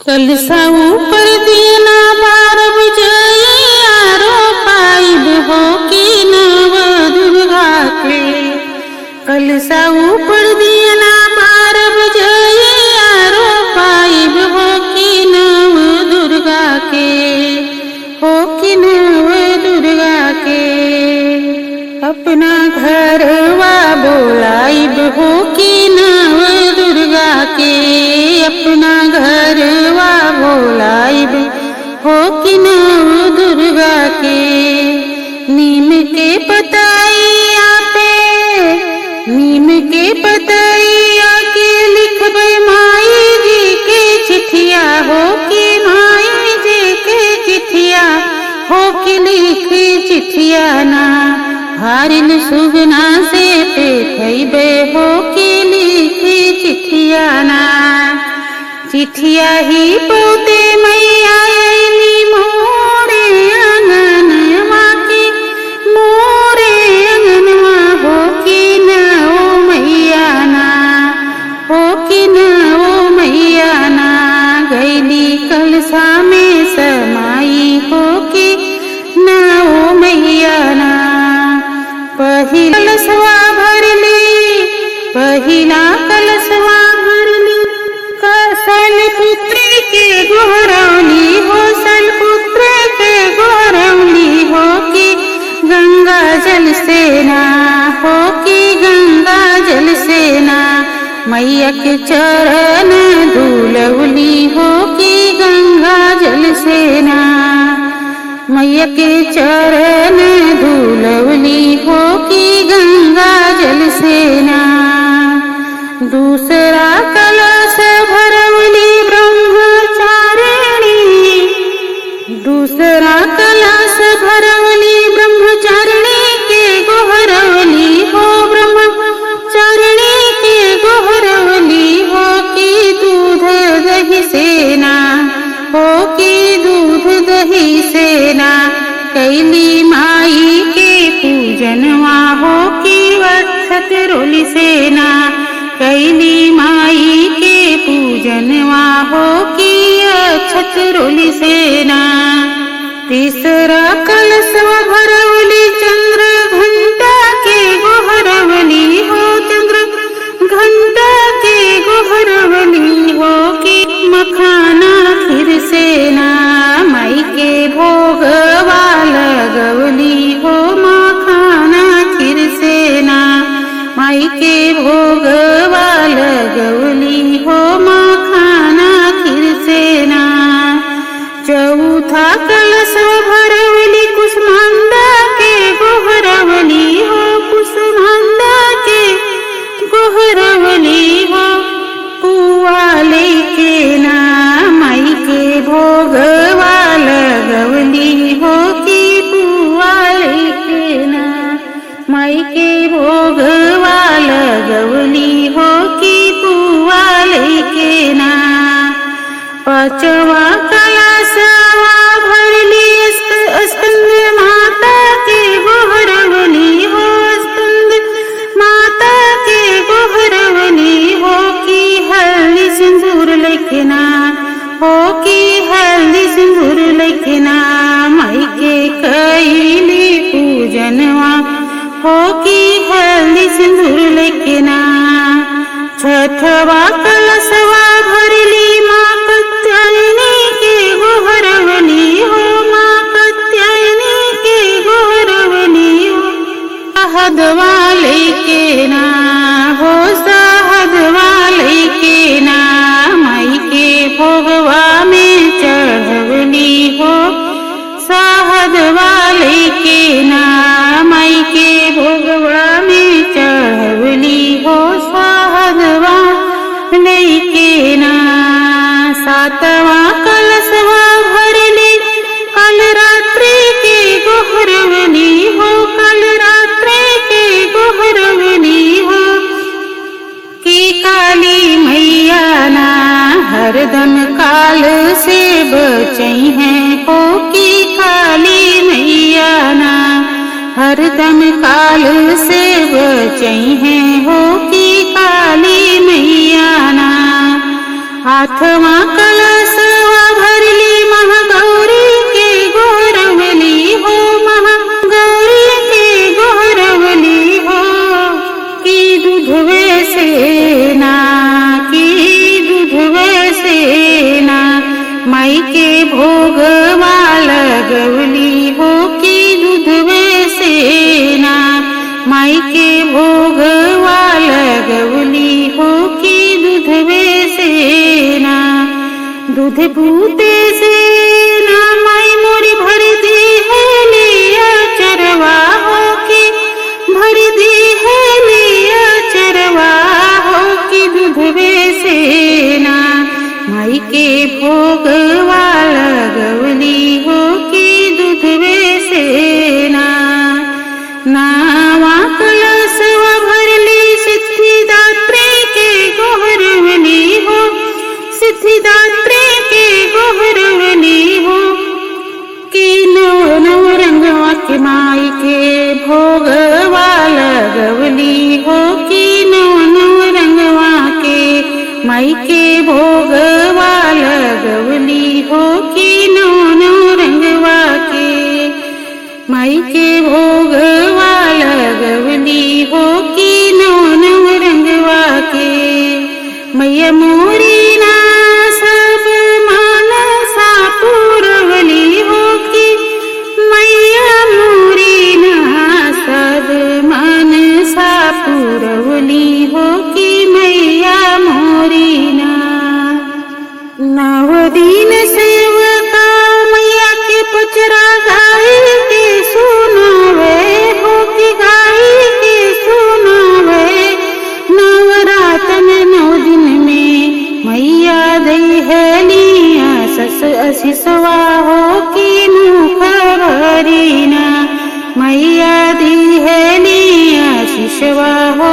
कलसा ऊपर दियना बारब जइयारो पाइब हो कि नव दुर्गा के। कलसा ऊपर दियना बारब जइयारो पाइब हो कि नव दुर्गा के, हो कि नव दुर्गा के। अपना घरवा बोलाइब हो कि नव दुर्गा के, अपना घरवा बोलाइब हो कि नव दुर्गा के। नीम के पतइया पे, नीम के पतइया के लिखबै माई जी के चिठिया हो कि माई जी के चिठिया हो कि लिखी चिठिया ना। हारिन सुगना से पेठैबे हो कि लिखी चिठिया ना। चिठिया ही पोते मैया अइली मोरे अंगनवा के, मोरे अंगनवा हो कि न ओ मैया ना, हो कि न ओ मैया ना। गैली कलसा में समाई हो कि न ओ मैया ना। पहिला कलसवा भरली, पहिला कलसवा भरली, सल पुत्र के गोहरौली हो, सल पुत्र के गोहरौली हो कि गंगा जल से ना, हो कि गंगा जल से ना। मैया के चरण धुलौली हो कि गंगा जल से ना। मैया के चरण धुलौली हो कि गंगा जल से ना। दूसरा कलश भरौली ब्रह्मचारिणी, दूसरा कलश भरौली ब्रह्मचारिणी के गोहरौली हो, ब्रह्मचारिणी के गोहरौली हो कि दूध दही से ना, हो कि दूध दही से ना। कैली माई के पूजनवा हो कि अक्षत रोली से ना। कैली माई के पूजनवा हो कि अक्षत रोली से ना। तीसरा कलशवा भरौली चंद्र घंटा के गोहरौली हो, चंद्र घंटा के गोहरौली हो कि मखाना खीर से ना। माई के भोगवा लगौली हो मखाना खीर से ना। माई के भोगवा लगौली हो मखाना खीर से ना। चौथा कलश भरौली कुसमांडा के गोहरौली हो, कुसमांडा के गोहरौली हो पुआ लेके ना। माई के भोगवा लगौली हो कि पुआ लेके ना। माई के भोगवा लगौली हो कि पुआ लेके ना। पांचवा कलशवा भरली स्कंद माता के गोहरौली हो, स्कंद माता के गोहरौली हो कि हल्दी सिंदूर लेखना, हो कि हल्दी सिंदूर लेखना। माई के कैली पूजनवा हो कि हल्दी सिंदूर लेखना। छठवा कलशवा भरली माँ कात्यायनी के गोहरौली हो, माँ कात्यायनी के गोहरौली हो शहदवा लेके ना, हो शहदवा लेके ना। माई के भोगवा में चढ़वली हो शहदवा लेके ना। माई के भोगवा में चढ़वली हो शहदवा लेके ना। सातवा कलशवा भरली कल रात्रि के गोहरौली हो, कल रात्रि के गोहरौली हो कि काली मैया ना हरदम काल से बचई है, हो कि काली मैया ना हरदम काल से बचई है, हो कि काली मैया ना। आठवां कलश लगवली हो की दूधवे सेना, माई के भोगवा लगवली हो की दूधवे सेना। दूध बूते से ना माई मोरी भर दी है लिया चरवा हो की, भर दी है लिया चरवा हो की दूधवे सेना, माई के भोगवा लगवली हो की दूधवे सेना। नावा कलशवा भरली सिद्धिदात्री के गोहरवली हो, सिद्धिदात्री के गोहरवली हो की नव नव रंगवा के माई के भोगवा लगवली हो की नव नव रंगवा के माई के भोगवा लगवली हो की नव नव रंगवा के माई के भोगवा लगवली हो की नव नव रंगवा के। मैया मोरी ना सब मानसा पूरवली हो की, मैया मोरी ना सब मानसा पूरवली हो की मैया मोरी ना। नव दिन सेवका मैया के पचरा गाई के सुनावे हो की, गाई के सुनावे। नवरातन 9 दिन में मैया दई है लिया सस असिसवा हो की मुख भरीना, मैया दी है लिया शिशवा हो